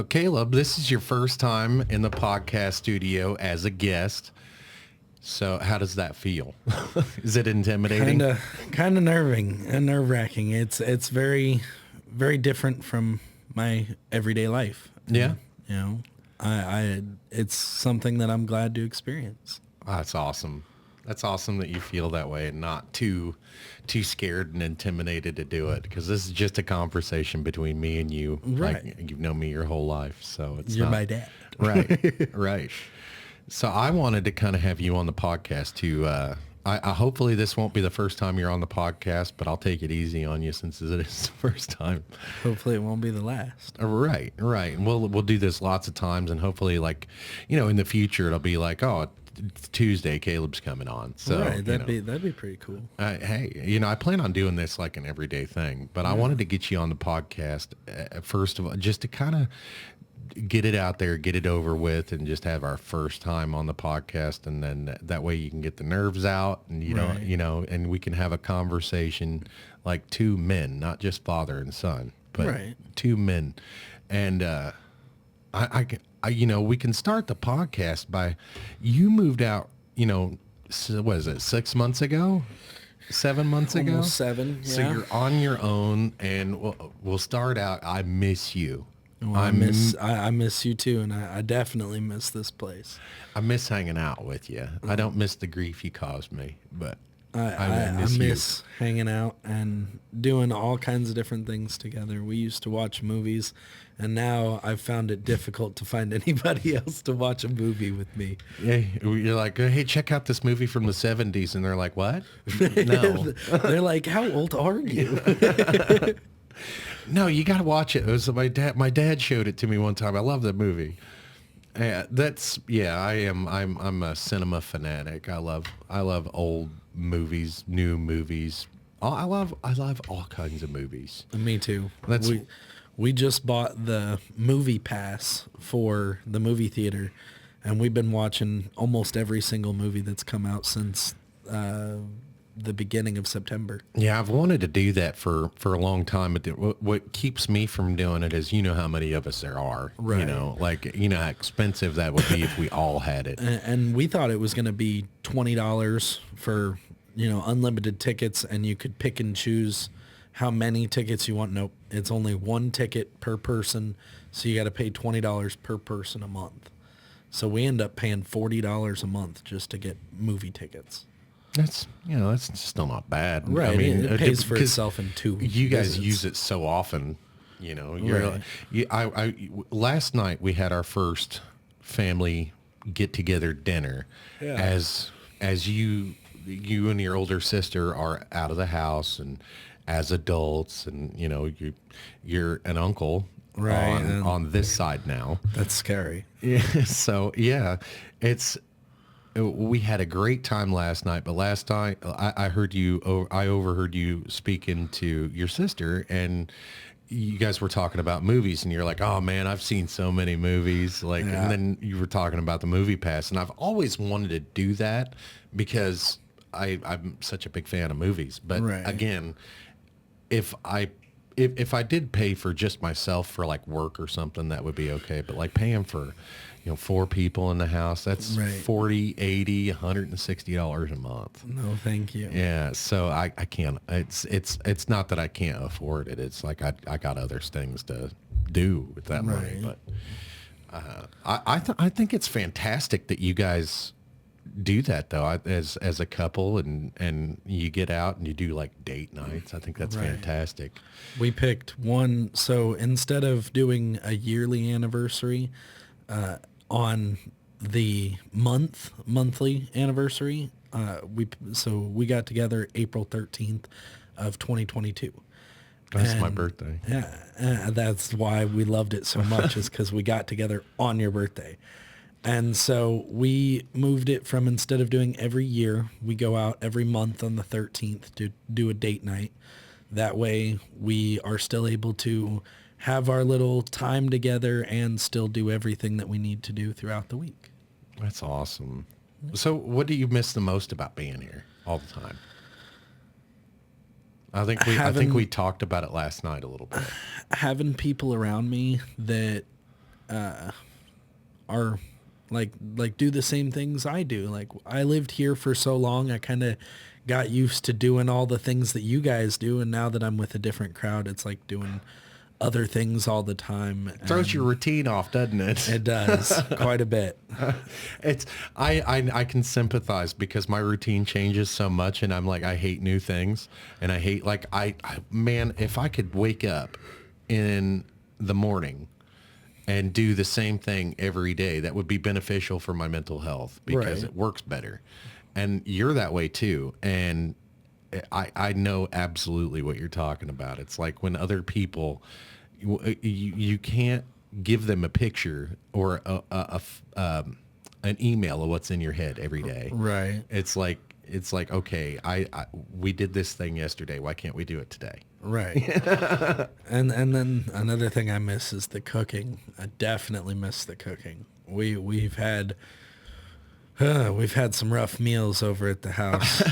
Caleb, this is your first time in the podcast studio as a guest. So how does that feel? Is it intimidating? Kind of nerve wracking. It's very, very different from my everyday life. Yeah. You know, it's something that I'm glad to experience. Oh, that's awesome. That's awesome that you feel that way and not too scared and intimidated to do it, because this is just a conversation between me and you. Right. Like, you've known me your whole life, so it's You're not, my dad. right. Right. So I wanted to kind of have you on the podcast to I hopefully this won't be the first time you're on the podcast, but I'll take it easy on you since it is the first time. Hopefully it won't be the last. Right. And we'll do this lots of times, and hopefully, like, in the future it'll be like, oh, it's Tuesday, Caleb's coming on. So Right. That'd be pretty cool. hey, I plan on doing this like an everyday thing, but I wanted to get you on the podcast first of all, just to kind of get it out there, get it over with, and just have our first time on the podcast, and then that way you can get the nerves out, and Right. and we can have a conversation like two men, not just father and son, but Right. two men. And we can start the podcast by, you moved out, what is it, 6 months ago? 7 months ago? Almost 7. Yeah. So you're on your own, and we'll start out. I miss you. Well, I miss you too, and I definitely miss this place. I miss hanging out with you. I don't miss the grief you caused me, but I miss hanging out and doing all kinds of different things together. We used to watch movies, and now I've found it difficult to find anybody else to watch a movie with me. Yeah, you're like, hey, check out this movie from the 70s, and they're like, what? No. They're like, how old are you? No, you got to watch it. It was my dad. My dad showed it to me one time. I love that movie. I'm a cinema fanatic. I love old movies, new movies. I love all kinds of movies. Me too. We just bought the movie pass for the movie theater, and we've been watching almost every single movie that's come out since the beginning of September. Yeah, I've wanted to do that for a long time, but what keeps me from doing it is, how many of us there are. Right. How expensive that would be if we all had it. And we thought it was going to be $20 for, unlimited tickets, and you could pick and choose how many tickets you want. Nope, it's only one ticket per person, so you got to pay $20 per person a month. So we end up paying $40 a month just to get movie tickets. That's still not bad. Right. I mean, it pays for itself in 2 You guys visits. use it so often, Right. Last night we had our first family get together dinner. Yeah. As you and your older sister are out of the house, and as adults, and you're an uncle, Right, on this side now. That's scary. Yeah. So yeah, we had a great time last night, but last night I overheard you speaking to your sister, and you guys were talking about movies, and you're like, oh man, I've seen so many movies. Like, Yeah. And then you were talking about the movie pass, and I've always wanted to do that because I'm such a big fan of movies. But Right. again, if I did pay for just myself for like work or something, that would be okay. But like paying for, 4 people in the house, that's Right. $40, $80, $160 a month. No, thank you. Yeah. So I can't, it's not that I can't afford it. It's like, I got other things to do with that money. Right. But I think it's fantastic that you guys do that though, as a couple, and you get out and you do like date nights. I think that's Right. fantastic. We picked one. So instead of doing a yearly anniversary, on the monthly anniversary, we got together April 13th of 2022. That's my And, birthday. Yeah, that's why we loved it so much, is because we got together on your birthday. And so we moved it from, instead of doing every year, we go out every month on the 13th to do a date night. That way we are still able to have our little time together and still do everything that we need to do throughout the week. That's awesome. So what do you miss the most about being here all the time? I think we talked about it last night a little bit. Having people around me that are like do the same things I do. Like I lived here for so long, I kind of got used to doing all the things that you guys do, and now that I'm with a different crowd, it's like doing other things all the time. Throws your routine off, doesn't it? It does quite a bit. It's I can sympathize because my routine changes so much, and I'm like, I hate new things, and I hate like man, if I could wake up in the morning and do the same thing every day, that would be beneficial for my mental health because Right. it works better. And you're that way too. And I know absolutely what you're talking about. It's like when other people, you can't give them a picture or an email of what's in your head every day. Right. It's like, okay, we did this thing yesterday. Why can't we do it today? Right. and then another thing I miss is the cooking. I definitely miss the cooking. We've had some rough meals over at the house.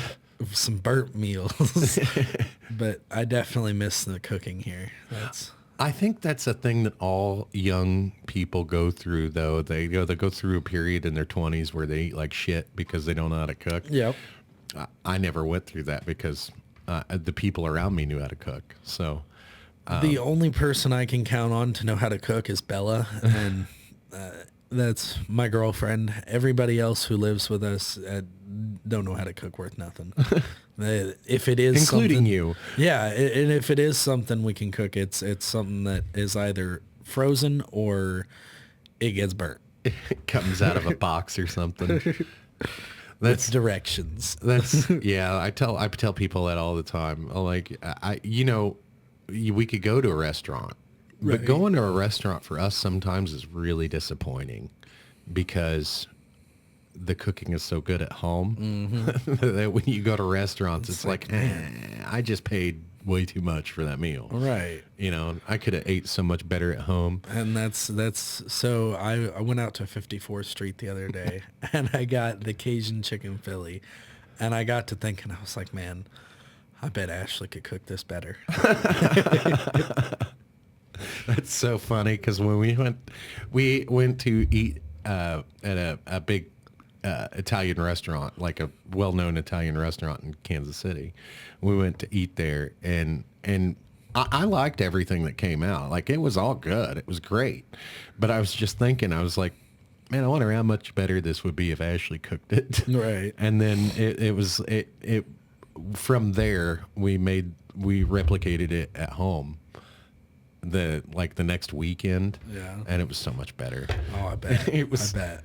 Some burnt meals. But I definitely miss the cooking here. I think that's a thing that all young people go through, though. They go through a period in their 20s where they eat like shit because they don't know how to cook. Yep. I never went through that because the people around me knew how to cook. So The only person I can count on to know how to cook is Bella, and that's my girlfriend. Everybody else who lives with us don't know how to cook worth nothing. If it is including something, you. yeah, and if it is something we can cook, it's something that is either frozen or it gets burnt. It comes out of a box or something. That's directions. That's yeah. I tell people that all the time. I'm like we could go to a restaurant, but Right. going to a restaurant for us sometimes is really disappointing because the cooking is so good at home that when you go to restaurants, it's like I just paid way too much for that meal. Right. I could have ate so much better at home. And that's so I went out to 54th Street the other day and I got the Cajun chicken Philly, and I got to thinking, I was like, man, I bet Ashley could cook this better. That's so funny because when we went to eat at a big Italian restaurant, like a well-known Italian restaurant in Kansas City. We went to eat there, and I liked everything that came out. Like, it was all good. It was great. But I was just thinking, I was like, man, I wonder how much better this would be if Ashley cooked it. Right. And then it from there, we replicated it at home the next weekend. Yeah. And it was so much better. Oh, I bet. It was- I bet.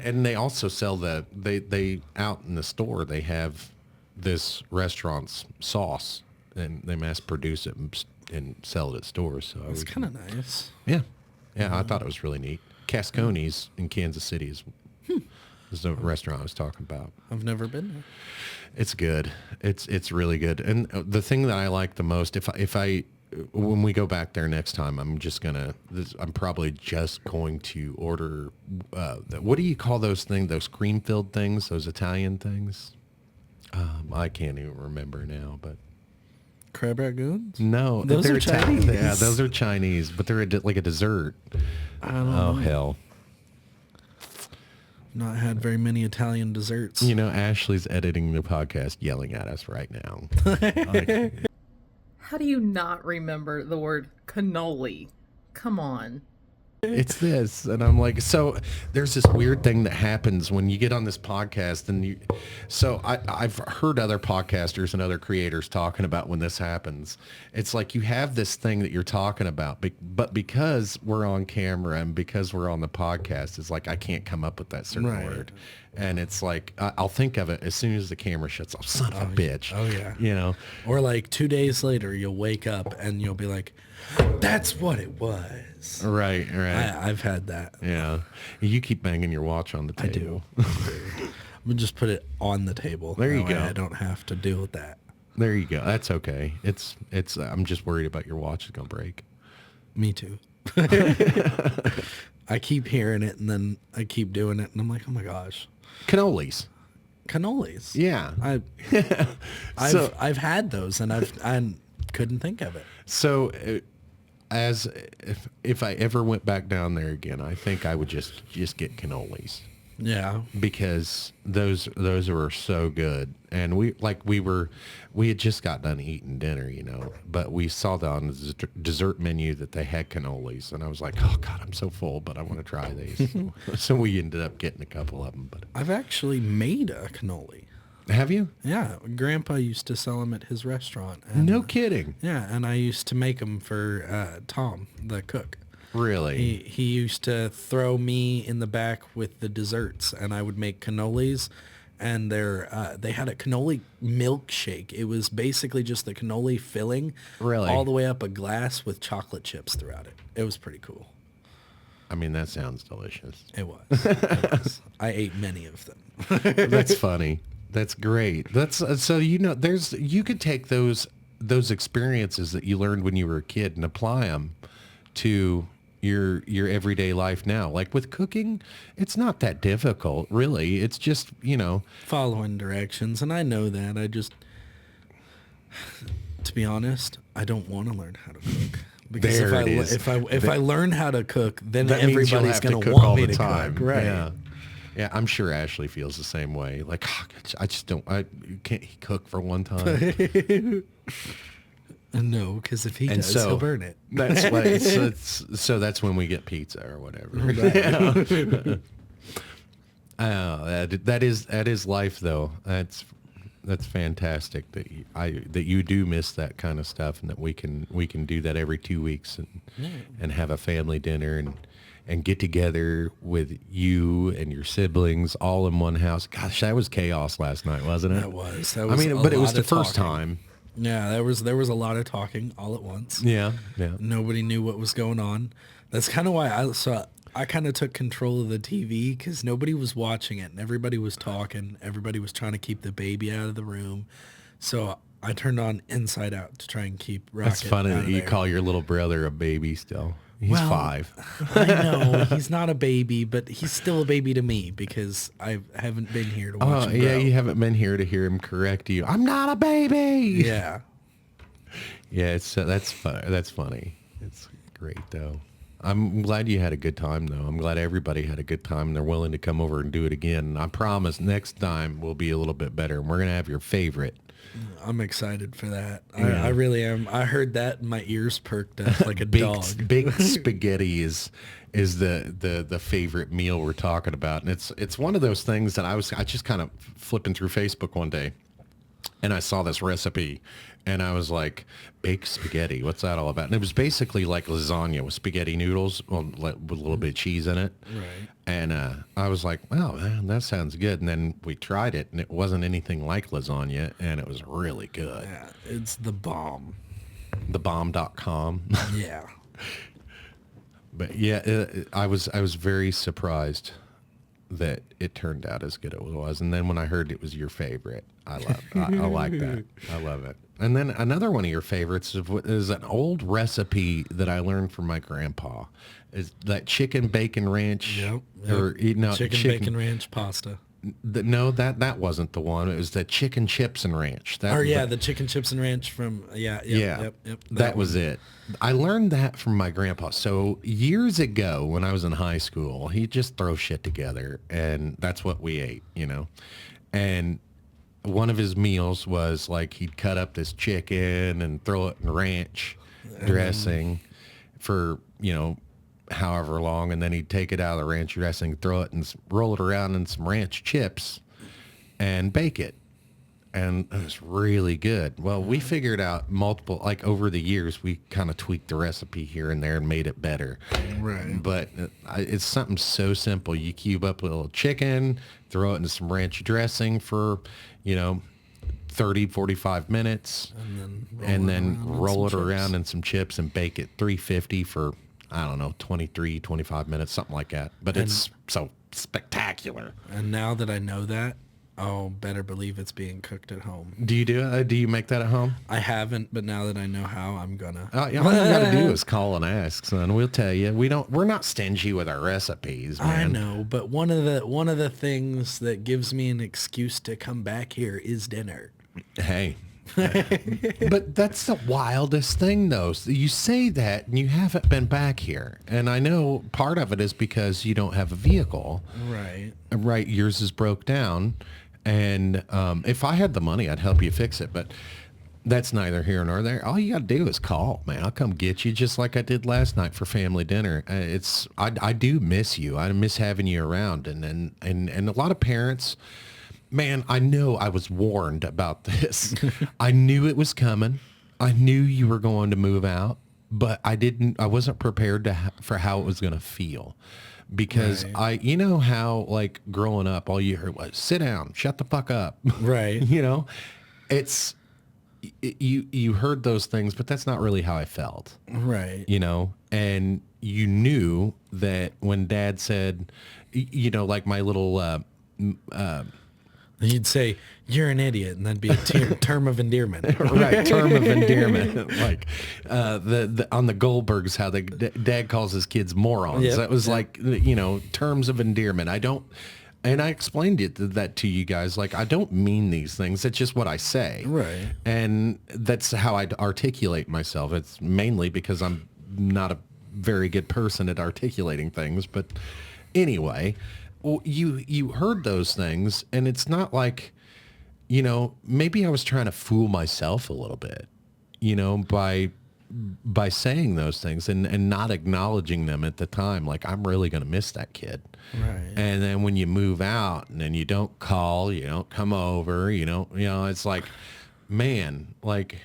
And they also sell they out in the store, they have this restaurant's sauce, and they mass produce it and sell it at stores. So It's kind of nice. yeah. I thought it was really neat. Casconi's in Kansas City is the restaurant I was talking about. I've never been there. It's good. It's really good. And the thing that I like the most, when we go back there next time, I'm probably just going to order, what do you call those things? Those cream-filled things, those Italian things? I can't even remember now, but Crab ragoons? no, Those they're are Chinese. Yeah, those are Chinese, but they're like a dessert. I don't Oh, know. hell. Not had very many Italian desserts. Ashley's editing the podcast yelling at us right now. Like, How do you not remember the word cannoli? Come on. it's this, and I'm like, so there's this weird thing that happens when you get on this podcast, and I've heard other podcasters and other creators talking about when this happens. It's like you have this thing that you're talking about, but because we're on camera and because we're on the podcast, it's like I can't come up with that certain Right. word, and it's like I'll think of it as soon as the camera shuts off. Son of a bitch. Oh, yeah. Or like 2 days later, you'll wake up and you'll be like, that's what it was. Right. I've had that. Yeah. You keep banging your watch on the I table. do. I'm gonna just put it on the table. There you That way go. I don't have to deal with that. There you go. That's okay. It's I'm just worried about your watch is going to break. Me too. I keep hearing it and then I keep doing it and I'm like, oh my gosh, Cannolis. cannolis. Yeah. I've had those and I couldn't think of it. So as if I ever went back down there again, I think I would just get cannolis Yeah. because those were so good. And we had just got done eating dinner, you know, but we saw that on the dessert menu that they had cannolis, and I was like, oh God, I'm so full, but I want to try these. So we ended up getting a couple of them. But I've actually made a cannoli. have you? Yeah, Grandpa used to sell them at his restaurant. And, No kidding. Yeah, and I used to make them for Tom, the cook. Really? He used to throw me in the back with the desserts, and I would make cannolis. And they had a cannoli milkshake. It was basically just the cannoli filling, Really? all the way up a glass with chocolate chips throughout it. It was pretty cool. I mean, that sounds delicious. It was. It was. I ate many of them. That's funny. That's great. That's so you could take those experiences that you learned when you were a kid and apply them to your everyday life now. Like with cooking, it's not that difficult, really. It's just, Following directions, and I know that. I just, to be honest, I don't want to learn how to cook. Because There it is. if I learn how to cook, then that means you'll everybody's have to going to cook want all me the to time. cook. Right. Yeah. Yeah, I'm sure Ashley feels the same way. Like, I just don't. Can't he cook for one time? No, because if he And does, so he'll burn it. That's why. So that's when we get pizza or whatever. That is life, though. That's fantastic that you do miss that kind of stuff, and that we can do that every 2 weeks and have a family dinner and get together with you and your siblings all in one house. Gosh, that was chaos last night, wasn't it? That was. I mean, a but it was lot the of first talking. time. Yeah, there was a lot of talking all at once. Yeah, yeah. Nobody knew what was going on. That's kind of why I kind of took control of the TV, because nobody was watching it and everybody was talking. Everybody was trying to keep the baby out of the room. So I turned on Inside Out to try and keep Rocket That's funny out that of you there. call your little brother a baby still. He's Well, 5. I know he's not a baby, but he's still a baby to me because I haven't been here to watch Oh, him yeah, grow. you haven't been here to hear him correct you. I'm not a baby. Yeah. Yeah, it's that's fun. That's funny. It's great though. I'm glad you had a good time though. I'm glad everybody had a good time and they're willing to come over and do it again. I promise next time will be a little bit better, and we're gonna have your favorite. I'm excited for that. Yeah. I really am. I heard that and my ears perked up like a Big dog. big spaghetti is the favorite meal we're talking about, and it's one of those things that I just kind of flipping through Facebook one day, and I saw this recipe, and I was like, baked spaghetti, what's that all about? And it was basically like lasagna with spaghetti noodles, with a little bit of cheese in it. Right. And I was like, wow, man, that sounds good. And then we tried it, and it wasn't anything like lasagna, and it was really good. Yeah, it's the bomb. Thebomb.com. Yeah. But yeah, I was very surprised that it turned out as good as it was. And then when I heard it was your favorite, I like that. I love it. And then another one of your favorites is an old recipe that I learned from my grandpa. Is that chicken bacon ranch? Yep. Or Chicken bacon ranch pasta. No, that wasn't the one. It was the chicken chips and ranch. The chicken chips and ranch from Yep. That was it. I learned that from my grandpa. So years ago when I was in high school, he'd just throw shit together, and that's what we ate, And one of his meals was like he'd cut up this chicken and throw it in ranch dressing for, however long, and then he'd take it out of the ranch dressing, throw it and roll it around in some ranch chips and bake it. And it was really good. Well, we figured out over the years, we kind of tweaked the recipe here and there and made it better. Right. But it's something so simple. You cube up a little chicken, throw it into some ranch dressing for, 30, 45 minutes, and then roll it around in some chips and bake it 350 for, I don't know, 23, 25 minutes, something like that. But it's so spectacular. And now that I know that, oh, better believe it's being cooked at home. Do you do you make that at home? I haven't, but now that I know how, I'm gonna. All you got to do is call and ask, son. We'll tell you. We're not stingy with our recipes, man. I know, but one of the things that gives me an excuse to come back here is dinner. Hey, But that's the wildest thing, though. So you say that and you haven't been back here. And I know part of it is because you don't have a vehicle. Right. Right. Yours is broke down. And if I had the money, I'd help you fix it. But that's neither here nor there. All you got to do is call, man. I'll come get you just like I did last night for family dinner. I do miss you. I miss having you around. And a lot of parents, man, I know I was warned about this. I knew it was coming. I knew you were going to move out, but I wasn't prepared for how it was going to feel. Because Right. you know how like growing up, all you heard was sit down, shut the fuck up. Right. You know, it's, you heard those things, but that's not really how I felt, Right. you know? And you knew that when dad said, like my little, You'd say, you're an idiot, and that'd be a term of endearment. right term of endearment, like the on the Goldbergs, how the dad calls his kids morons. Yep, That was yep. like terms of endearment. And I explained that to you guys. Like, I don't mean these things. It's just what I say. Right. And that's how I articulate myself. It's mainly because I'm not a very good person at articulating things. But anyway, well, you heard those things, and it's not like, maybe I was trying to fool myself a little bit, by saying those things and not acknowledging them at the time. Like, I'm really going to miss that kid. Right. And then when you move out and then you don't call, you don't come over, it's like, man, like,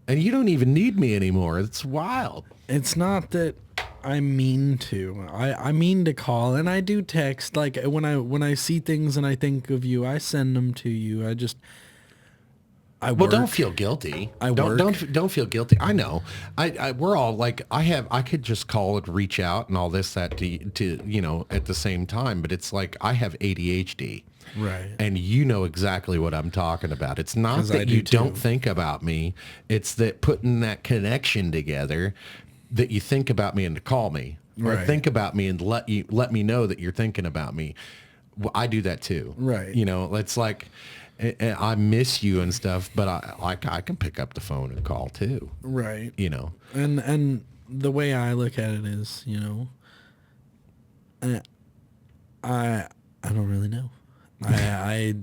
and you don't even need me anymore. It's wild. It's not that I mean to. I mean to call, and I do text. Like when I see things and I think of you, I send them to you. I Well, work. don't feel guilty. I don't work. don't feel guilty. I know. We're all like, I could just call and reach out and all this that to at the same time, but it's like I have ADHD. Right. And you know exactly what I'm talking about. It's not 'Cause I that do you don't too. think about me. It's that putting that connection together, that you think about me and to call me, or Right. think about me and let me know that you're thinking about me. Well, I do that too. Right. It's like, I miss you and stuff, but I can pick up the phone and call too. Right. You know. And the way I look at it is, I don't really know. I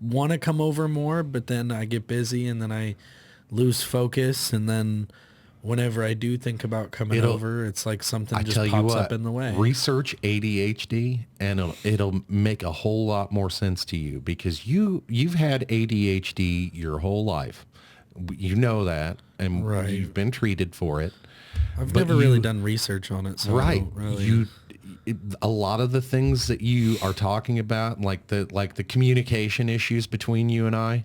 want to come over more, but then I get busy and then I lose focus, and then whenever I do think about coming over, it's like something I just tell you pops what, up in the way. research ADHD and it'll make a whole lot more sense to you, because you've had ADHD your whole life. You know that, and Right. you've been treated for it. I've but never really you- done research on it, so I Right. don't really. A lot of the things that you are talking about, like the communication issues between you and I,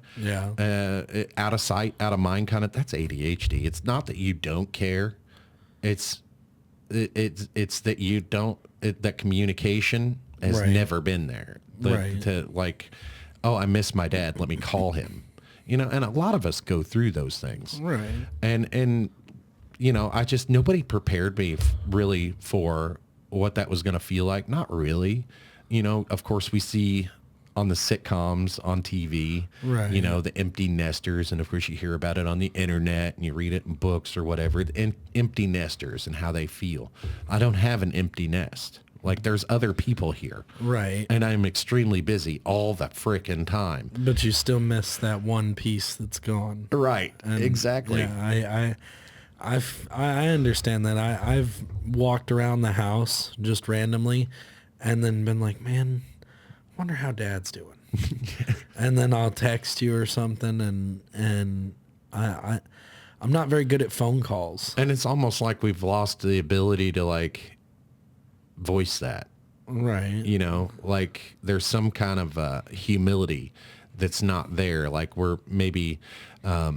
out of sight, out of mind, kind of, that's ADHD. It's not that you don't care. It's that you don't, that communication has Right. never been there. Right. To like, oh, I miss my dad. Let me call him. And a lot of us go through those things. Right. And nobody prepared me really for what that was going to feel like. Not really. Of course we see on the sitcoms on TV, Right. the empty nesters. And of course you hear about it on the internet and you read it in books or whatever, empty nesters and how they feel. I don't have an empty nest. Like, there's other people here. Right. And I'm extremely busy all the frickin' time. But you still miss that one piece that's gone. Right. And, Exactly. Yeah, I understand that. I've walked around the house just randomly and then been like, man, wonder how Dad's doing. And then I'll text you or something, and I'm not very good at phone calls. And it's almost like we've lost the ability to like voice that, Right. like there's some kind of humility that's not there. Like we're maybe, I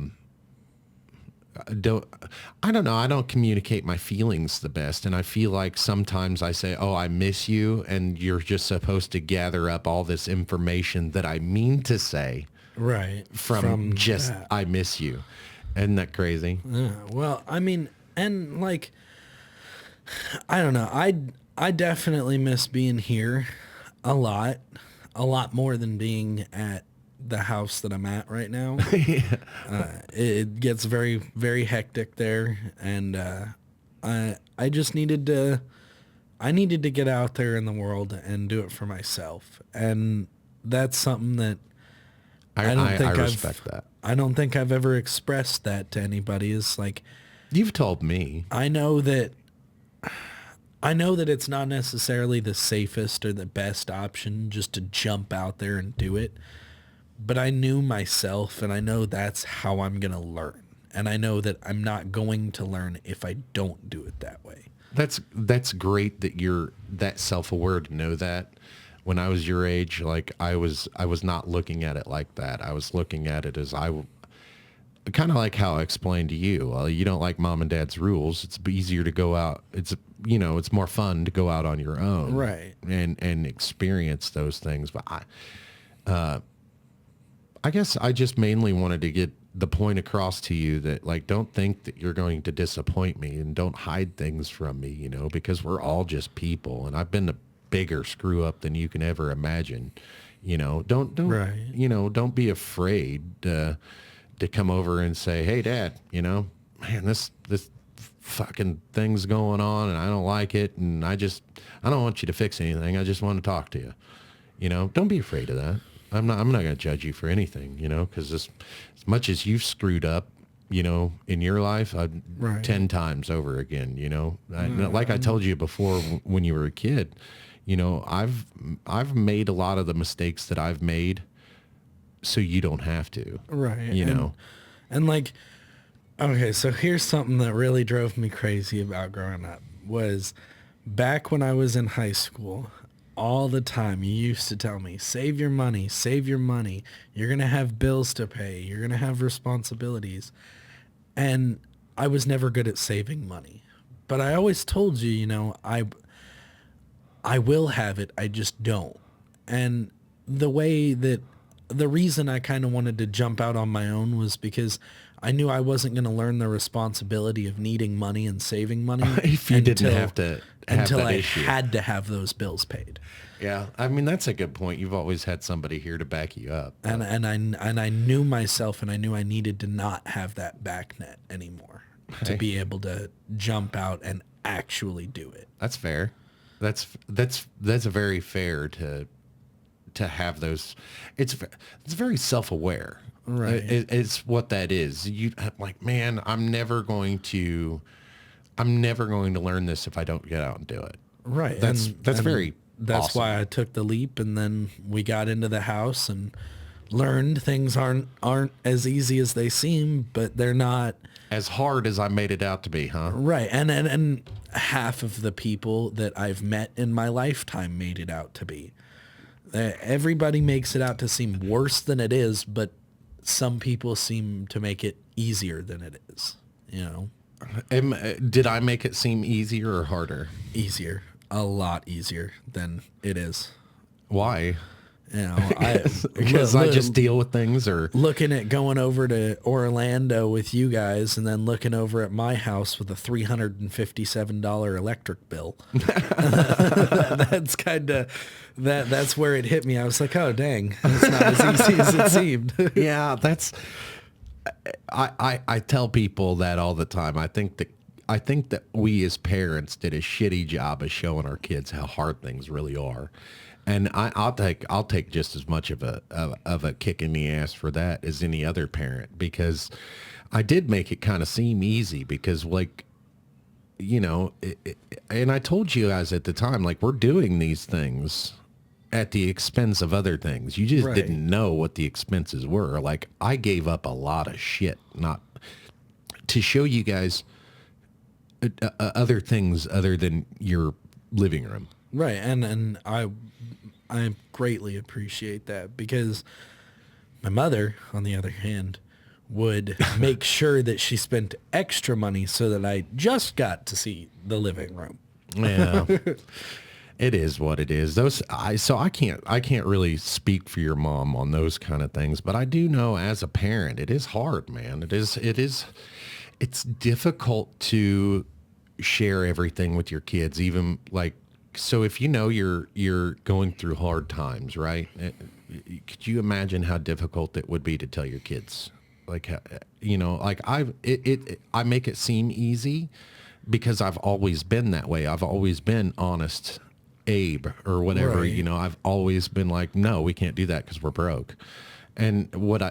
don't know. I don't communicate my feelings the best. And I feel like sometimes I say, oh, I miss you. And you're just supposed to gather up all this information that I mean to say Right. from just, that. I miss you. Isn't that crazy? Yeah, well, I mean, and like, I don't know. I definitely miss being here a lot more than being at the house that I'm at right now. It gets very, very hectic there, and I just needed to. I needed to get out there in the world and do it for myself, and that's something that I respect that. I don't think I've ever expressed that to anybody. Is like, You've told me. I know that it's not necessarily the safest or the best option just to jump out there and do it. But I knew myself, and I know that's how I'm going to learn. And I know that I'm not going to learn if I don't do it that way. That's great that you're that self-aware to know that. When I was your age, like I was not looking at it like that. I was looking at it as kind of like how I explained to you. You don't like mom and dad's rules. It's easier to go out. It's more fun to go out on your own, Right? And experience those things. But I guess I just mainly wanted to get the point across to you that, like, don't think that you're going to disappoint me, and don't hide things from me, because we're all just people, and I've been a bigger screw up than you can ever imagine. Don't Right. Don't be afraid to come over and say, hey, Dad, man, this fucking thing's going on and I don't like it, and I don't want you to fix anything. I just want to talk to you. Don't be afraid of that. I'm not going to judge you for anything, because as much as you've screwed up, in your life, Right. 10 times over again, like I told you before when you were a kid, I've made a lot of the mistakes that I've made so you don't have to, Right. know? And like, okay, so here's something that really drove me crazy about growing up was back when I was in high school, all the time you used to tell me, save your money, save your money. You're going to have bills to pay. You're going to have responsibilities. And I was never good at saving money. But I always told you, I will have it. I just don't. And the reason I kind of wanted to jump out on my own was because I knew I wasn't going to learn the responsibility of needing money and saving money If you didn't have to have until that I issue. had to have those bills paid. Yeah, I mean, that's a good point. You've always had somebody here to back you up. And I knew myself, and I knew I needed to not have that back net anymore to Hey. be able to jump out and actually do it. That's fair. That's very fair to have those. It's very self-aware. Right. It's what that is. You like, man, I'm never going to learn this if I don't get out and do it. Right. That's very That's awesome. why I took the leap, and then we got into the house and learned things aren't as easy as they seem, but they're not. As hard as I made it out to be, huh? Right. And half of the people that I've met in my lifetime made it out to be. Everybody makes it out to seem worse than it is, but some people seem to make it easier than it is, Did I make it seem easier or harder? Easier. A lot easier than it is. Why? Because I just deal with things, or looking at going over to Orlando with you guys and then looking over at my house with a $357 electric bill. That's kind of that's where it hit me. I was like, oh dang, it's not as easy as it seemed. yeah, that's. I tell people that all the time. I think that we as parents did a shitty job of showing our kids how hard things really are. And I'll take just as much of a kick in the ass for that as any other parent, because I did make it kind of seem easy, because like, and I told you guys at the time, like, we're doing these things at the expense of other things. You just Right. didn't know what the expenses were. Like, I gave up a lot of shit not to show you guys other things other than your living room. Right, and I greatly appreciate that, because my mother, on the other hand, would make sure that she spent extra money so that I just got to see the living room. Yeah. It is what it is. I can't really speak for your mom on those kind of things, but I do know as a parent, it is hard, man. It's difficult to share everything with your kids, even like, so if you're going through hard times, right? could you imagine how difficult it would be to tell your kids? Like, like I make it seem easy because I've always been that way. I've always been honest Abe or whatever, Right. I've always been like, no, we can't do that because we're broke. And what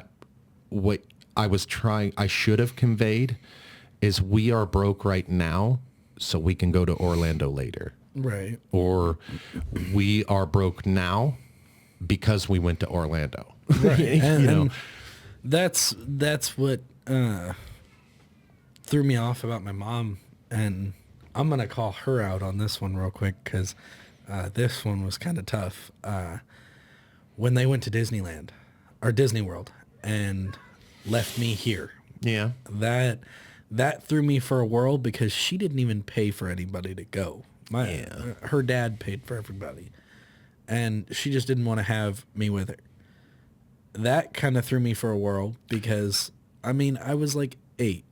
I should have conveyed is we are broke right now, so we can go to Orlando later. Right. Or we are broke now because we went to Orlando. Right. And, know? and that's what threw me off about my mom. And I'm going to call her out on this one real quick because this one was kind of tough. When they went to Disneyland or Disney World and left me here, Yeah. that threw me for a whirl because she didn't even pay for anybody to go. Her dad paid for everybody, and she just didn't want to have me with her. That kind of threw me for a whirl because I was like 8.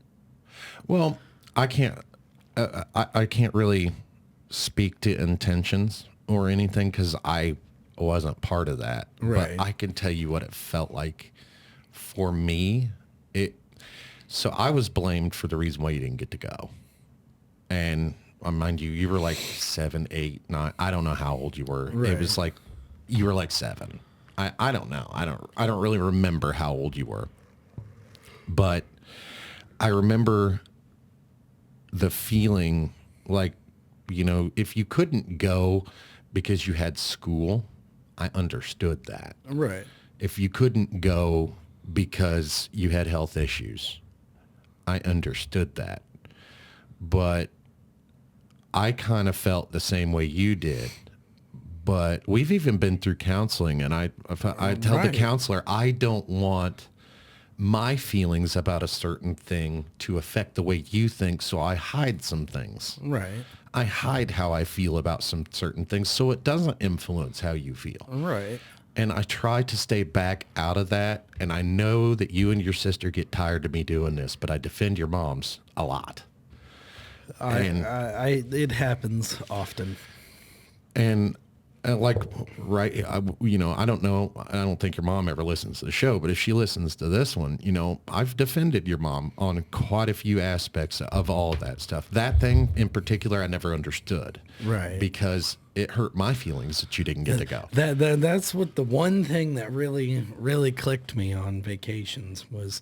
Well, I can't really speak to intentions or anything because I wasn't part of that. Right. But I can tell you what it felt like for me. So I was blamed for the reason why you didn't get to go. And mind you, you were like 7, 8, 9. I don't know how old you were. Right. It was like you were like 7. I don't know. I don't really remember how old you were. But I remember the feeling like, if you couldn't go because you had school, I understood that. Right. If you couldn't go because you had health issues, I understood that. But I kind of felt the same way you did. But we've even been through counseling, and I tell the Right. counselor, I don't want my feelings about a certain thing to affect the way you think, so I hide some things. Right. I hide how I feel about some certain things so it doesn't influence how you feel. Right. And I try to stay back out of that. And I know that you and your sister get tired of me doing this, but I defend your moms a lot. It happens often. And right, I don't know. I don't think your mom ever listens to the show, but if she listens to this one, I've defended your mom on quite a few aspects of all of that stuff. That thing in particular, I never understood. Right. Because it hurt my feelings that you didn't get to go. That's what the one thing that really, really clicked me on vacations was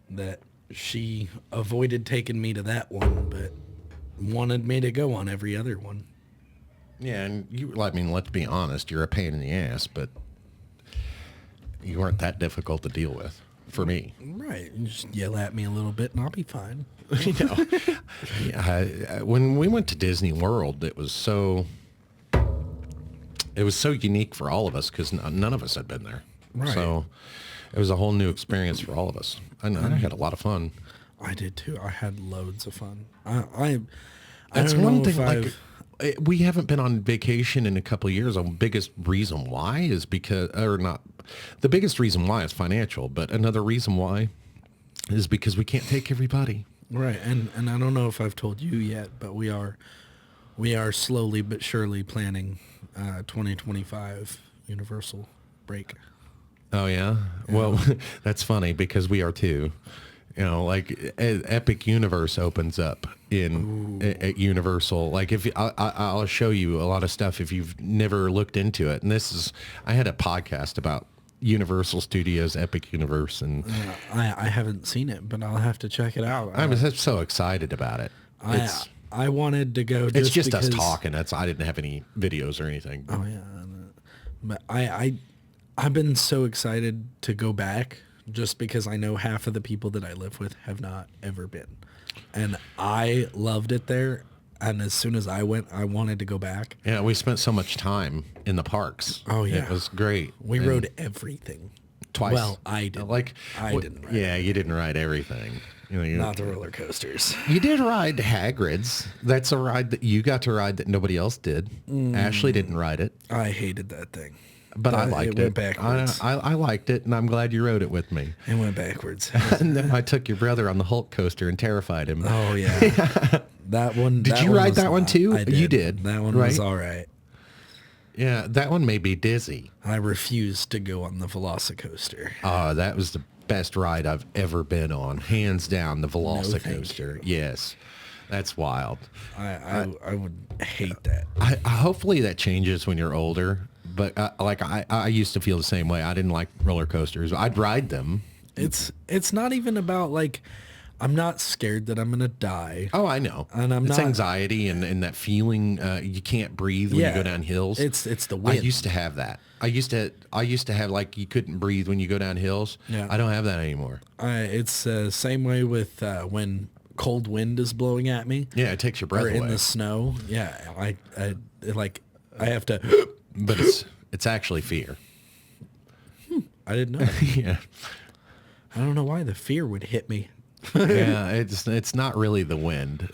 that she avoided taking me to that one, but wanted me to go on every other one. Yeah, and let's be honest, you're a pain in the ass, but you weren't that difficult to deal with for me. Right. You just yell at me a little bit and I'll be fine. Yeah, when we went to Disney World, it was so unique for all of us because none of us had been there. Right. So it was a whole new experience for all of us. And I had a lot of fun. I did too. I had loads of fun. I That's don't one know thing. if I've- We haven't been on vacation in a couple of years. The biggest reason why is the biggest reason why is financial, but another reason why is because we can't take everybody. Right, and I don't know if I've told you yet, but we are slowly but surely planning 2025 Universal break. Oh yeah. Well, that's funny because we are too. Like Epic Universe opens up at Universal. Like I'll show you a lot of stuff if you've never looked into it. And I had a podcast about Universal Studios Epic Universe, and I haven't seen it, but I'll have to check it out. I was so excited about it. I wanted to go. It's just us because, talking. I didn't have any videos or anything. Oh yeah, but I've been so excited to go back just because I know half of the people that I live with have not ever been, and I loved it there. And as soon as I went, I wanted to go back. Yeah, we spent so much time in the parks. Oh, yeah. It was great. We And rode everything. twice. Well, I did. I didn't ride. Yeah, you didn't ride everything. Not the roller coasters. You did ride Hagrid's. That's a ride that you got to ride that nobody else did. Ashley didn't ride it, I hated that thing. but I liked it. Went backwards. I liked it, and I'm glad you rode it with me. It went backwards. And then I took your brother on the Hulk coaster and terrified him. Oh yeah, that one. Did you ride that one too? I did. You did, That one right? was all right. Yeah, that one made me dizzy. I refused to go on the Velocicoaster. That was the best ride I've ever been on. Hands down, the thank Velocicoaster. Yes. That's wild. I would hate that. Hopefully that changes when you're older. But I used to feel the same way. I didn't like roller coasters. I'd ride them. It's not even about like, I'm not scared that I'm gonna die. Oh, I know. And I'm it's not- anxiety and that feeling you can't breathe when you go down hills. It's the I wind. used to have that. I used to have like you couldn't breathe when you go down hills. Yeah. I don't have that anymore. It's same way with when cold wind is blowing at me Yeah, it takes your breath or away. in the snow. Yeah, I have to. But it's actually fear. I didn't know. Yeah. I don't know why the fear would hit me. Yeah, it's not really the wind.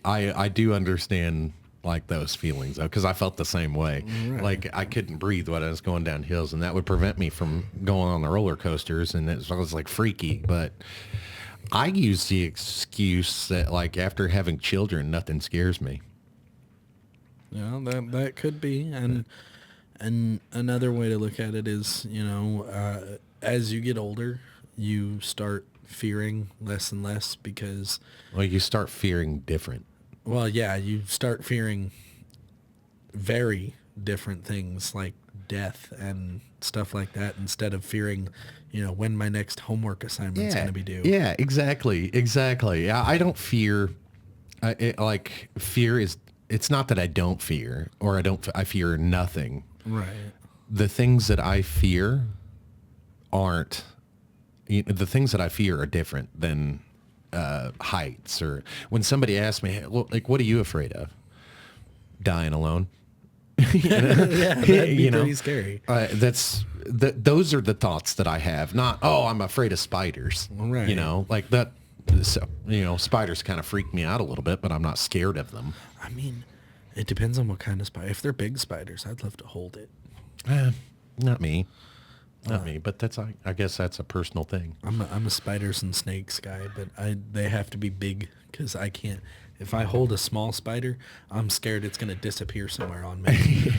I do understand like those feelings though, because I felt the same way. Right. Like I couldn't breathe when I was going down hills, and that would prevent me from going on the roller coasters, and it was like freaky. But I use the excuse that like after having children, nothing scares me. Yeah, that could be, and another way to look at it is, as you get older, you start fearing less and less because, Well, you start fearing different. well, yeah, you start fearing very different things like death and stuff like that instead of fearing, when my next homework assignment's going to be due. Yeah, exactly. Yeah, I don't fear. Fear is. It's not that I don't fear, or I fear nothing. Right. The things that I fear aren't. The things that I fear are different than heights. Or when somebody asks me, like, what are you afraid of? Dying alone. Yeah, that'd be pretty scary. Those are the thoughts that I have. Not, I'm afraid of spiders. Right. Like that. So, spiders kind of freak me out a little bit, but I'm not scared of them. I mean, it depends on what kind of spider. If they're big spiders, I'd love to hold it. Not me. Not me, but I guess that's a personal thing. I'm a spiders and snakes guy, but they have to be big because I can't. If I hold a small spider, I'm scared it's going to disappear somewhere on me.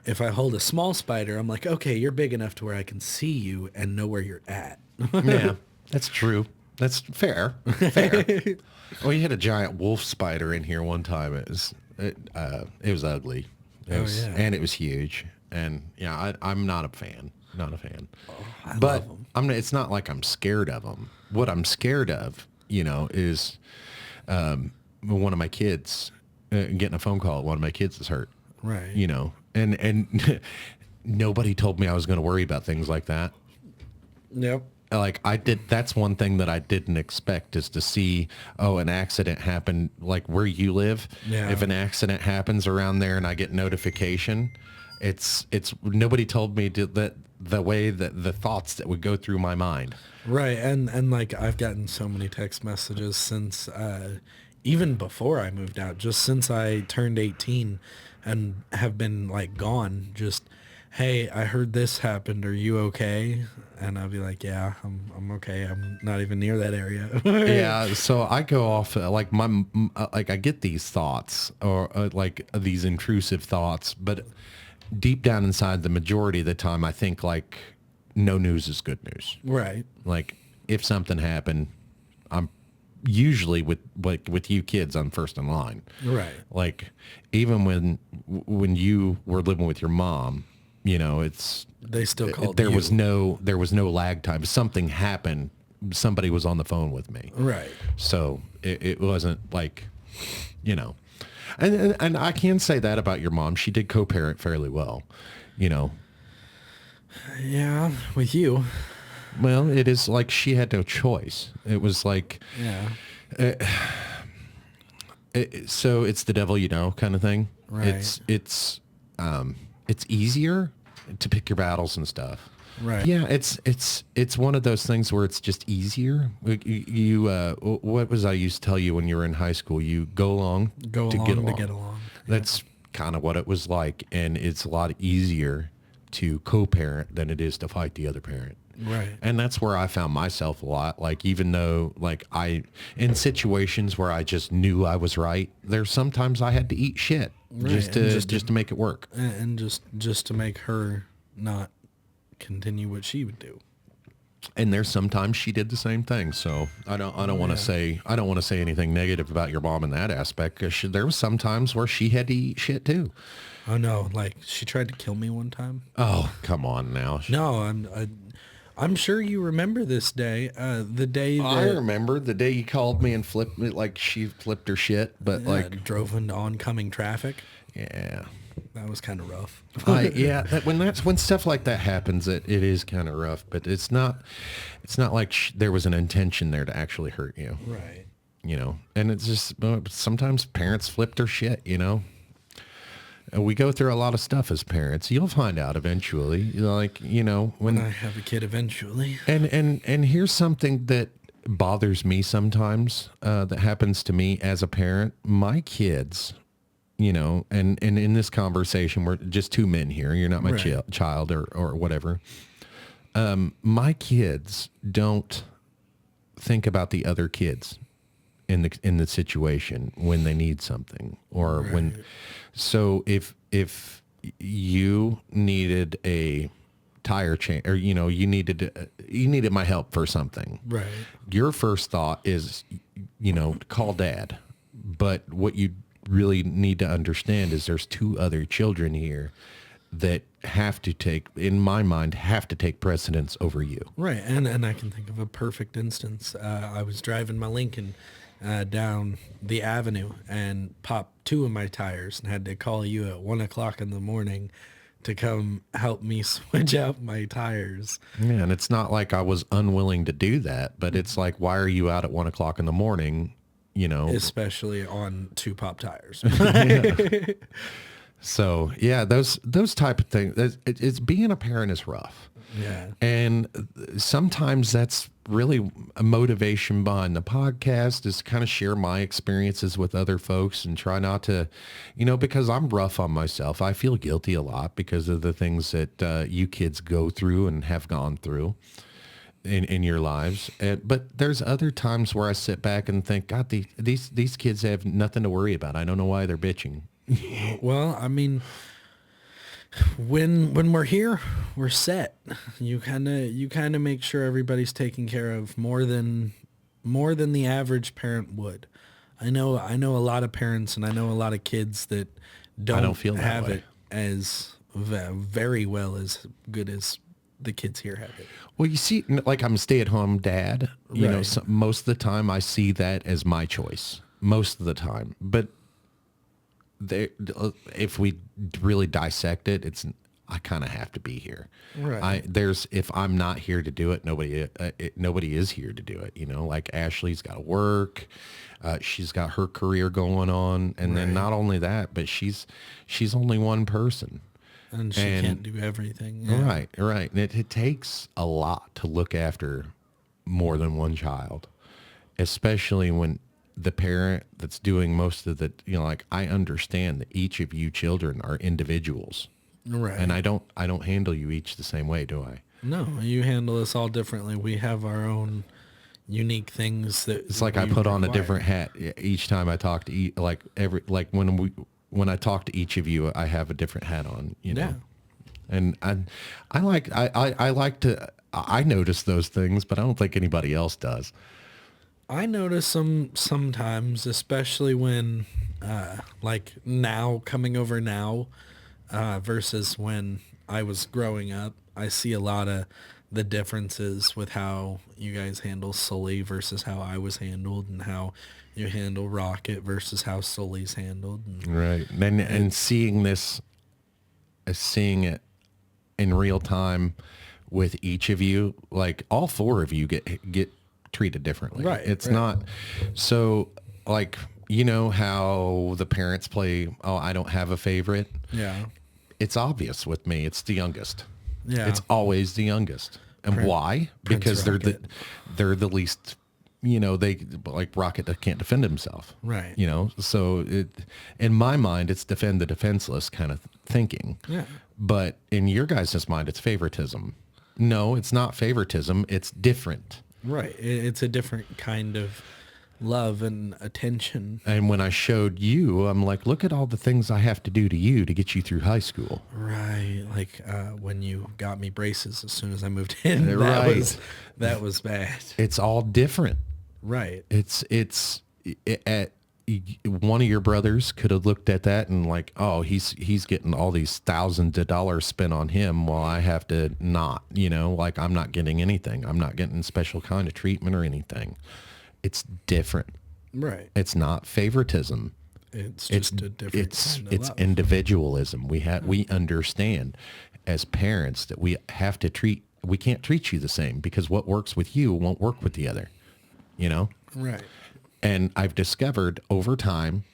If I hold a small spider, I'm like, okay, you're big enough to where I can see you and know where you're at. Yeah, that's true. That's fair. Fair. We had a giant wolf spider in here one time. It was ugly. And it was huge. And yeah, I'm not a fan. Not a fan. But it's not like I'm scared of them. What I'm scared of, is one of my kids getting a phone call. One of my kids is hurt. Right. And nobody told me I was going to worry about things like that. Yep. Like that's one thing that I didn't expect is to see, an accident happened like where you live. Yeah. If an accident happens around there and I get notification, it's nobody told me that the way that the thoughts that would go through my mind. Right. And like I've gotten so many text messages since, even before I moved out, just since I turned 18 and have been like gone, just, hey, I heard this happened. Are you okay? And I'll be like, yeah, I'm okay. I'm not even near that area. Yeah. So I go off like I get these thoughts or like these intrusive thoughts, but deep down inside, the majority of the time, I think like no news is good news. Right. Like if something happened, I'm usually with you kids, I'm first in line. Right. Like even when you were living with your mom, They still called there you. was no lag time. Something happened. Somebody was on the phone with me. Right. So it wasn't like, and I can say that about your mom. She did co-parent fairly well, Yeah, with you. Well, it is like she had no choice. It was like, Yeah. so it's the devil, kind of thing. Right. It's easier to pick your battles and stuff. Right. Yeah, it's one of those things where it's just easier. You what was I used to tell you when you were in high school? You go along to get along. That's kind of what it was like, and it's a lot easier to co-parent than it is to fight the other parent. Right. And that's where I found myself a lot. Like, even though like in situations where I just knew I was right, there's sometimes I had to eat shit. just to make it work. And just to make her not continue what she would do. And there's sometimes she did the same thing. So I don't want to say anything negative about your mom in that aspect. 'Cause there was some times where she had to eat shit too. Oh no, like she tried to kill me one time. Oh, come on now. No, I'm sure you remember this day. The day that I remember the day you called me and flipped me, like she flipped her shit, but like drove into oncoming traffic. yeah. That was kind of rough. When stuff like that happens, it is kind of rough, but it's not like there was an intention there to actually hurt you. Right. You know, and it's just sometimes parents flip their shit, you know. We go through a lot of stuff as parents. You'll find out eventually, like, you know, when I have a kid eventually. And here's something that bothers me sometimes that happens to me as a parent. My kids, you know, and in this conversation, we're just two men here. You're not my child or whatever. My kids don't think about the other kids in the situation when they need something or when. So if you needed a tire change or, you know, you needed my help for something. Right. Your first thought is, you know, call dad. But what you really need to understand is there's two other children here that in my mind, have to take precedence over you. Right. And I can think of a perfect instance. I was driving my Lincoln down the avenue and popped two of my tires and had to call you at 1:00 in the morning to come help me switch out my tires. Yeah, and it's not like I was unwilling to do that, but it's like, why are you out at 1:00 in the morning? You know, especially on two pop tires. So yeah, those type of things. It's being a parent is rough. Yeah, and sometimes that's really a motivation behind the podcast is to kind of share my experiences with other folks and try not to, you know, because I'm rough on myself. I feel guilty a lot because of the things that you kids go through and have gone through in your lives. But there's other times where I sit back and think, God, these kids have nothing to worry about. I don't know why they're bitching. Well, I mean, when we're here, we're set. You kind of make sure everybody's taken care of more than the average parent would. I know a lot of parents and I know a lot of kids that don't feel that have way. it as very well as good as the kids here have it. Well, you see, like I'm a stay-at-home dad. You know, Right. most of the time I see that as my choice. Most of the time, but if we really dissect it, I kind of have to be here. Right. If I'm not here to do it, nobody is here to do it. You know, like Ashley's got to work. She's got her career going on. And then not only that, but she's only one person. And she can't do everything. Yeah. Right. And it takes a lot to look after more than one child, especially when the parent that's doing most of the, you know, like I understand that each of you children are individuals. Right. And I don't handle you each the same way, do I? No, you handle us all differently. We have our own unique things that It's like I put on a different hat each time I talk to when I talk to each of you, I have a different hat on, you know. Yeah. And I notice those things, but I don't think anybody else does. I notice them sometimes, especially when, like now, coming over now, versus when I was growing up. I see a lot of the differences with how you guys handle Sully versus how I was handled and how you handle Rocket versus how Sully's handled. Right. And seeing it in real time with each of you, like all four of you get treated differently. Right. It's not so like, you know how the parents play, oh, I don't have a favorite. Yeah. It's obvious with me. It's the youngest. Yeah. It's always the youngest. And why? Because Rocket. they're the least, you know, they like Rocket can't defend himself. Right. You know, so in my mind, it's defend the defenseless kind of thinking. Yeah. But in your guys' mind, it's favoritism. No, it's not favoritism. It's different. Right. It's a different kind of love and attention. And when I showed you, I'm like, look at all the things I have to do to you to get you through high school. Right. Like when you got me braces as soon as I moved in, Right. that was bad. It's all different. Right. One of your brothers could have looked at that and like, oh, he's getting all these thousands of dollars spent on him while I have to not, like I'm not getting anything. I'm not getting special kind of treatment or anything. It's different. Right. It's not favoritism. It's just a different kind of it's love. individualism. We understand as parents that we can't treat you the same because what works with you won't work with the other, Right. And I've discovered over time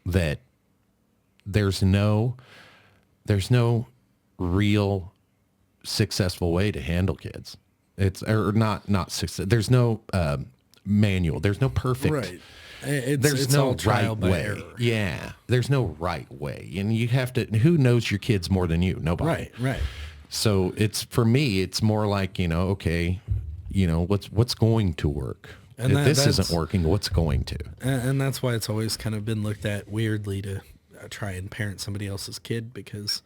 that there's no real successful way to handle kids. Not success. There's no manual. There's no perfect. Right. There's It's no all trial right by way. error. Yeah. There's no right way. And you have to, who knows your kids more than you? Nobody. Right. Right. So for me, it's more like, okay, what's going to work? And if this that's- isn't working, what's going to? And that's why it's always kind of been looked at weirdly to try and parent somebody else's kid because,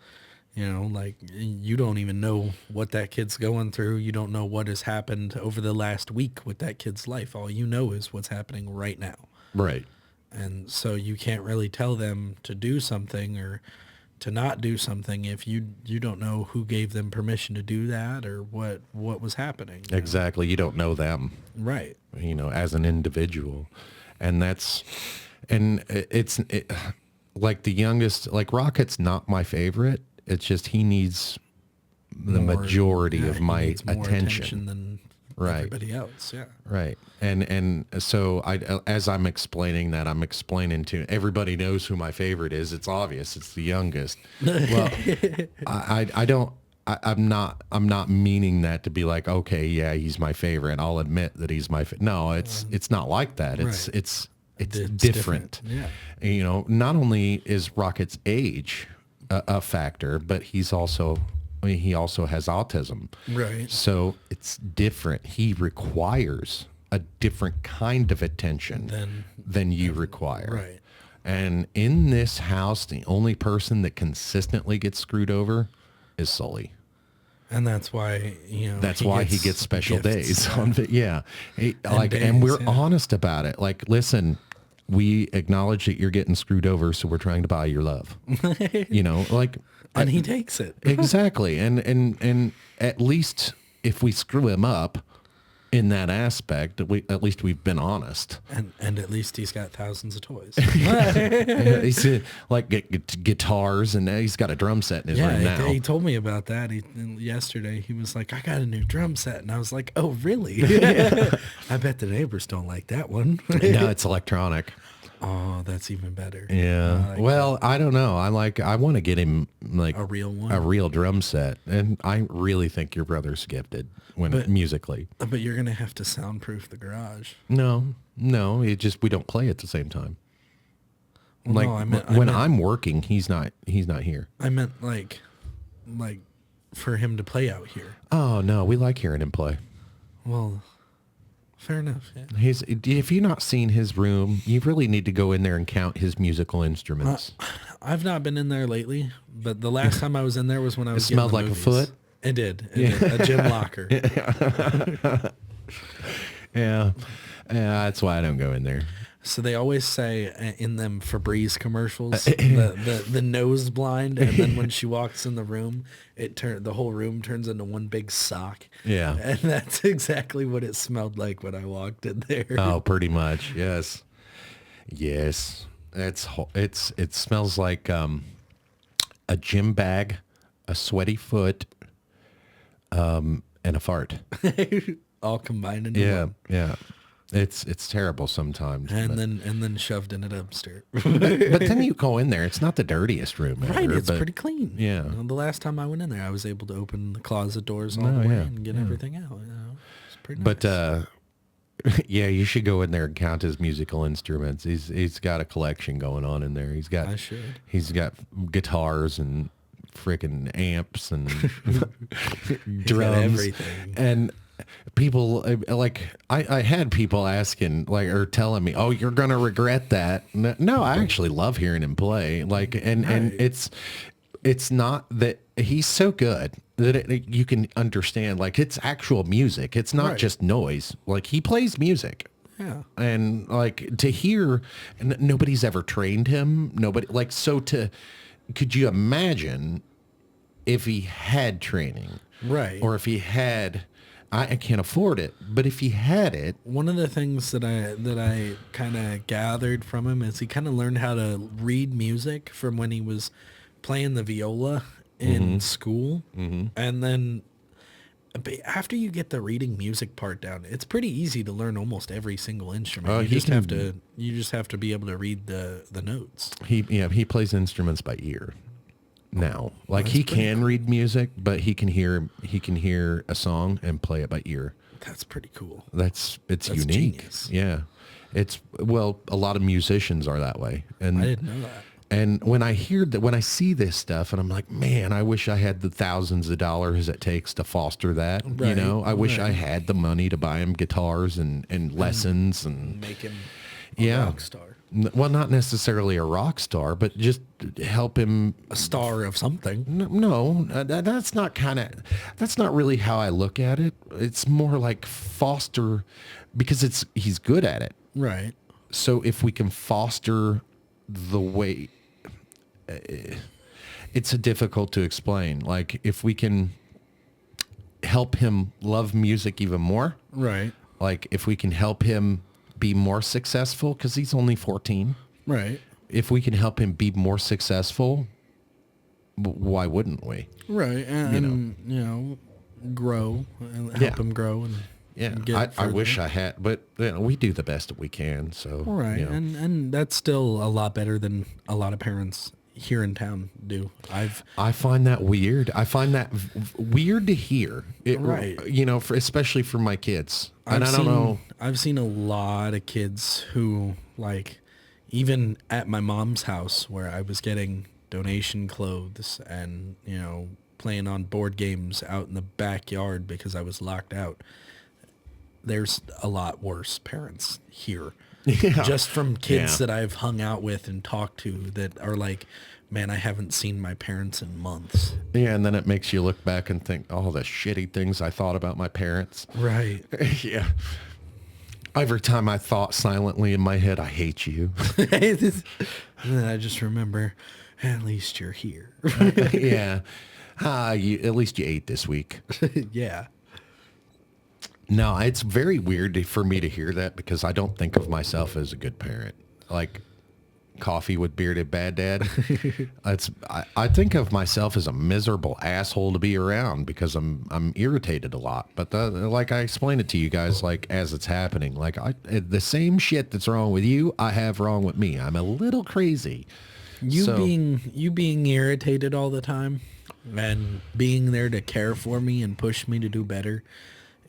like you don't even know what that kid's going through. You don't know what has happened over the last week with that kid's life. All you know is what's happening right now. Right. And so you can't really tell them to do something or to not do something if you don't know who gave them permission to do that or what was happening. Exactly. You don't know them. Right. As an individual. And like the youngest, like Rocket's not my favorite. It's just he needs the majority of he my needs more attention. than Right. everybody else. Yeah. Right. And so as I'm explaining that, I'm explaining to everybody knows who my favorite is. It's obvious. It's the youngest. Well, I'm not meaning that to be like, okay, yeah, he's my favorite. I'll admit that he's my favorite. No, it's not like that. It's Right. it's It's different. different. Yeah. Not only is Rocket's age a factor, but he also has autism. Right. So it's different. He requires a different kind of attention than you require. Right. And in this house, the only person that consistently gets screwed over is Sully. And that's why, That's why he gets special gifts. days on it. Yeah. And days, we're yeah. honest about it. Like, listen, we acknowledge that you're getting screwed over, so we're trying to buy your love. And he takes it. Exactly. And at least if we screw him up in that aspect, we've been honest. And at least he's got thousands of toys. He's like guitars, and he's got a drum set in his room now. He told me about that yesterday. He was like, I got a new drum set. And I was like, oh, really? I bet the neighbors don't like that one. No, it's electronic. Oh, that's even better. Yeah. Well, I don't know. I want to get him like A real one? a real drum set, and I really think your brother's gifted musically. But you're going to have to soundproof the garage. No, we don't play at the same time. Well, Like no, I meant, when I'm working, he's not here. I meant like for him to play out here. Oh no, we like hearing him play. Well, fair enough. Yeah. If you've not seen his room, you really need to go in there and count his musical instruments. I've not been in there lately, but the last time I was in there was when I was getting smelled the like a movies. foot? It did. A gym locker. Yeah, that's why I don't go in there. So they always say in them Febreze commercials, the nose blind, and then when she walks in the room, the whole room turns into one big sock. Yeah. And that's exactly what it smelled like when I walked in there. Oh, pretty much. Yes. It smells like a gym bag, a sweaty foot, and a fart. All combined into Yeah, one. yeah. It's terrible sometimes. And then shoved in a dumpster. but then you go in there. It's not the dirtiest room ever. Right, it's but- pretty clean. Yeah. The last time I went in there, I was able to open the closet doors all the way yeah, and get everything out. It's pretty But nice. yeah, you should go in there and count his musical instruments. He's got a collection going on in there. I should. He's got guitars and freaking amps and drums everything. people like I had people asking like or telling me, "Oh, you're gonna regret that." No, I actually love hearing him play. Like, and it's not that he's so good that you can understand. Like, it's actual music. It's not Right. just noise. Like, he plays music. Yeah. And like to hear, and nobody's ever trained him. Nobody like so to. Could you imagine if he had training? Right. Or if he had, I can't afford it, but if he had it, One of the things that I kind of gathered from him is he kind of learned how to read music from when he was playing the viola in school, and then but after you get the reading music part down, it's pretty easy to learn almost every single instrument. You he just can- have to be able to read the notes. he plays instruments by ear now. Like he can read music, but he can hear a song and play it by ear. That's pretty cool. It's That's unique. genius. Yeah. It's well, a lot of musicians are that way. And I didn't know that. And when I hear that, when I see this stuff, and I'm like, man, I wish I had the thousands of dollars it takes to foster that. You Right, know, I wish I right. had the money to buy him guitars and lessons and Make him yeah. rock star. Well, not necessarily a rock star, but just help him. A star of something. No, that's not that's not really how I look at it. It's more like foster because he's good at it. Right. So if we can foster the way, it's difficult to explain. Like if we can help him love music even more, Right. like if we can help him be more successful, because he's only 14. Right. If we can help him be more successful, why wouldn't we? Right. And you know, grow and help Yeah. him grow and Yeah, get I further. wish I had, but you know, we do the best that we can. So Right. you know. And that's still a lot better than a lot of parents here in town do. I find that weird. I find that weird to hear. Right. You know, especially for my kids. And I don't know. I've seen a lot of kids who, like, even at my mom's house where I was getting donation clothes and, you know, playing on board games out in the backyard because I was locked out. There's a lot worse parents here. Yeah. Just from kids Yeah. that I've hung out with and talked to that are like, man, I haven't seen my parents in months. Yeah, and then it makes you look back and think, oh, the shitty things I thought about my parents. Right. Yeah. Every time I thought silently in my head, I hate you. And then I just remember, at least you're here. Yeah. At least you ate this week. Yeah. No, it's very weird for me to hear that because I don't think of myself as a good parent. Like coffee with bearded bad dad. I think of myself as a miserable asshole to be around because I'm irritated a lot. But like I explained it to you guys, like as it's happening, like the same shit that's wrong with you, I have wrong with me. I'm a little crazy. You So- being irritated all the time and being there to care for me and push me to do better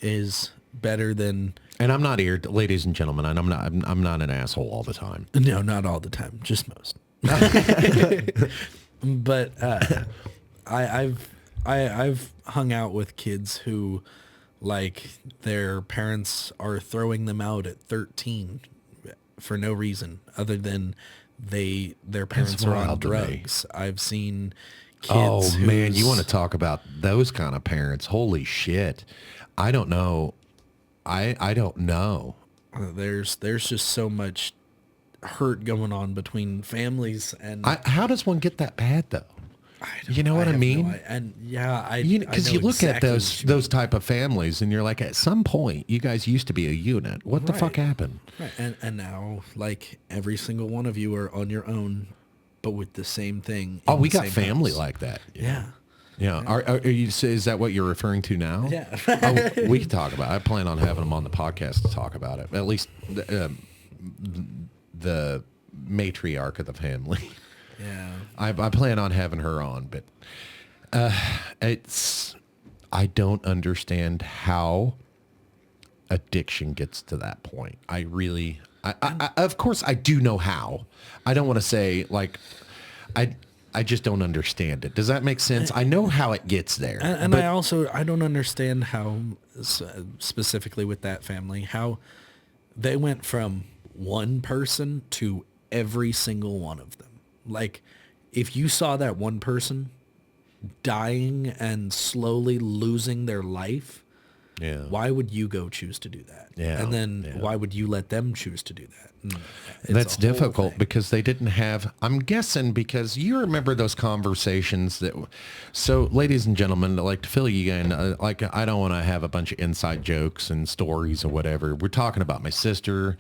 is better than And I'm not ladies and gentlemen, and I'm not an asshole all the time. no, not all the time, just most. But I've hung out with kids who like their parents are throwing them out at 13 for no reason other than their parents are on wild to me. drugs. I've seen kids Oh man, you whose- want to talk about those kind of parents? Holy shit! I don't know. I don't know. there's just so much hurt going on between families and How does one get that bad though? You know what I have mean? no and yeah, Because I you know look exactly at what you those type of families, and you're like, at some point, you guys used to be a unit. What the fuck Right. happened? Right. And now, like, every single one of you are on your own, but with the same thing. Oh, in we the got same family house. like that. Yeah. Yeah. Are you? Is that what you're referring to now? Yeah. Oh, we can talk about it. I plan on having them on the podcast to talk about it. At least the matriarch of the family. Yeah. I plan on having her on, but I don't understand how addiction gets to that point. I of course I do know how. I don't want to say like I just don't understand it. Does that make sense? I know how it gets there. And but I don't understand how, specifically with that family, how they went from one person to every single one of them. Like, if you saw that one person dying and slowly losing their life, yeah. why would you go choose to do that? Yeah, And then yeah. why would you let them choose to do that? And it's That's a whole difficult thing. because they didn't have, I'm guessing because you remember those conversations that, so ladies and gentlemen, like to fill you in, like I don't want to have a bunch of inside jokes and stories or whatever. We're talking about my sister.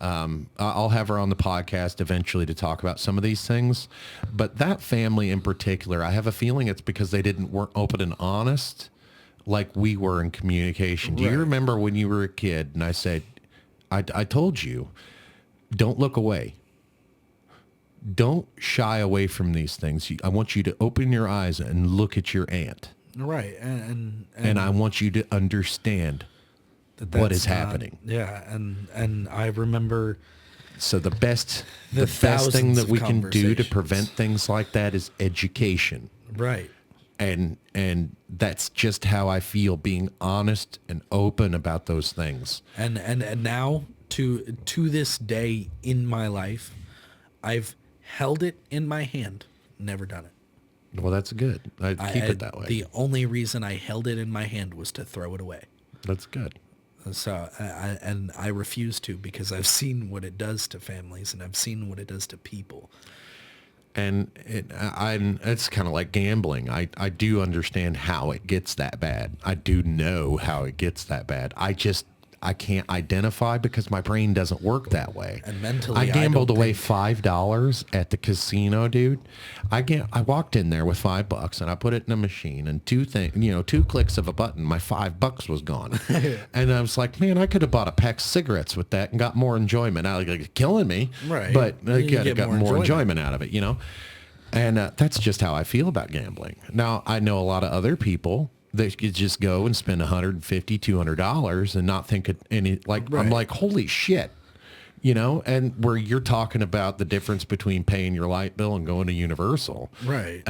I'll have her on the podcast eventually to talk about some of these things, but that family in particular, I have a feeling it's because they weren't open and honest like we were in communication. Do you Right. remember when you were a kid and I said, I told you, don't look away. Don't shy away from these things. I want you to open your eyes and look at your aunt. Right. And I want you to understand what is that's not- happening. Yeah. And I remember, So the best The thing thousands that of we can do to conversations. prevent things like that is education. right. And that's just how I feel, being honest and open about those things. And now to this day in my life, I've held it in my hand, never done it. Well, that's good. I'd keep it that way. The only reason I held it in my hand was to throw it away. That's good. So I refuse to, because I've seen what it does to families and I've seen what it does to people. And it's kind of like gambling. I do understand how it gets that bad. I do know how it gets that bad. I can't identify because my brain doesn't work that way. And mentally, I I gambled don't away $5 at the casino, dude. I walked in there with $5 and I put it in a machine, and two clicks of a button, my $5 was gone. And I was like, man, I could have bought a pack of cigarettes with that and got more enjoyment. Now it's killing me, Right. But I You get got more more enjoyment. enjoyment out of it, And that's just how I feel about gambling. Now, I know a lot of other people that could just go and spend $150, $200 and not think of any, like, I'm Right. like, holy shit, and where you're talking about the difference between paying your light bill and going to Universal. Right.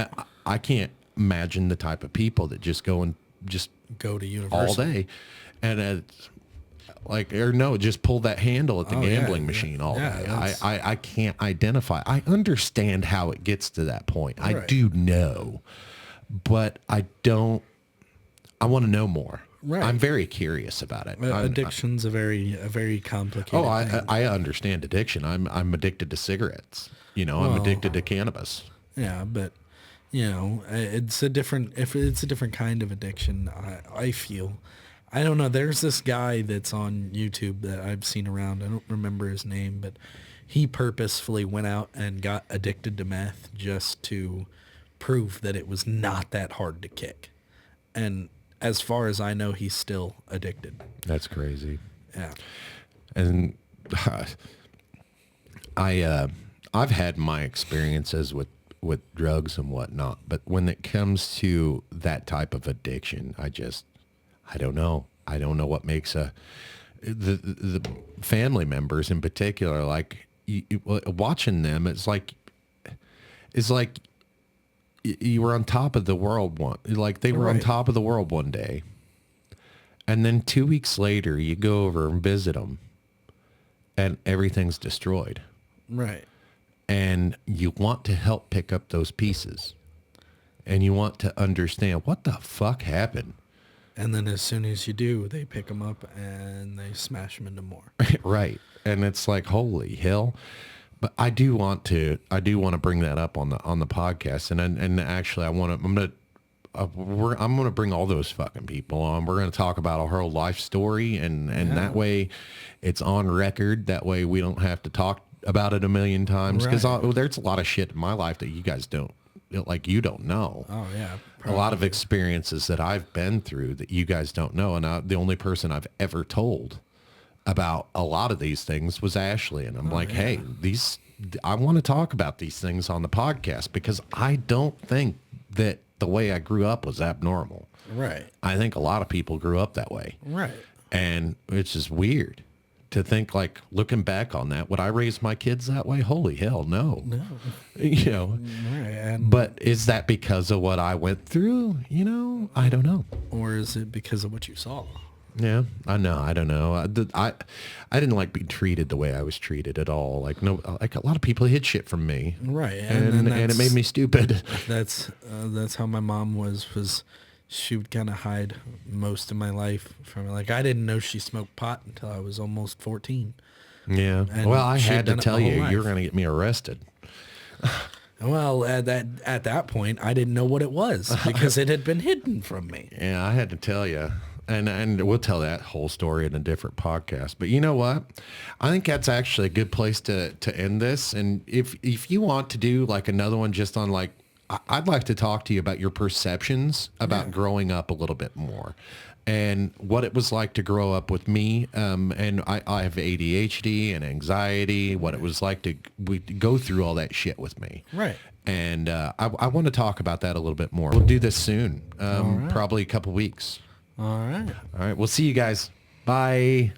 I can't imagine the type of people that just go and just Go to Universal. all day. And it's like, or no, just pull that handle at the Oh, yeah, gambling yeah. machine all Yeah, day. that's- I can't identify. I understand how it gets to that point. I Right. do know, but I want to know more. Right. I'm very curious about it. Addiction's a very complicated thing. I understand addiction. I'm addicted to cigarettes. I'm Well- addicted to cannabis. Yeah, but it's a different kind of addiction. I feel. I don't know. There's this guy that's on YouTube that I've seen around. I don't remember his name, but he purposefully went out and got addicted to meth just to prove that it was not that hard to kick. And as far as I know, he's still addicted. That's crazy. Yeah. And I've had my experiences with drugs and whatnot, but when it comes to that type of addiction, I don't know. I don't know what makes the family members in particular, like watching them. It's like you were on top of the world they were on Right. top of the world one day, and then 2 weeks later you go over and visit them, and everything's destroyed. Right. And you want to help pick up those pieces, and you want to understand what the fuck happened. And then as soon as you do, they pick them up and they smash them into more. Right. And it's like, holy hell. But I do want to bring that up on the podcast. And actually I'm going to bring all those fucking people on. We're going to talk about our whole life story, and that way it's on record. That way we don't have to talk about it a million times, because Right. there's a lot of shit in my life that you guys don't know. Oh yeah. A lot of experiences that I've been through that you guys don't know. And the only person I've ever told about a lot of these things was Ashley. And I'm like, hey, I want to talk about these things on the podcast, because I don't think that the way I grew up was abnormal. Right. I think a lot of people grew up that way. Right. And it's just weird to think, like, looking back on that, would I raise my kids that way? Holy hell, no. No. You know, Right. And, but is that because of what I went through? You know, I don't know. or is it because of what you saw? Yeah, I know. I don't know. I didn't like being treated the way I was treated at all. Like, no, like a lot of people hid shit from me. Right. And it made me stupid. That's how my mom was she would kind of hide most of my life from me. Like, I didn't know she smoked pot until I was almost 14. Yeah. And Well, I she had had to done it tell my whole you, life. you were going to get me arrested. Well, at that point, I didn't know what it was because it had been hidden from me. Yeah, I had to tell you. And we'll tell that whole story in a different podcast. But you know what? I think that's actually a good place to end this. And if you want to do like another one just on like, I'd like to talk to you about your perceptions about growing up a little bit more and what it was like to grow up with me. And I have ADHD and anxiety, what it was like to go through all that shit with me. Right. And I want to talk about that a little bit more. We'll do this soon, probably a couple weeks. All right. All right. We'll see you guys. Bye.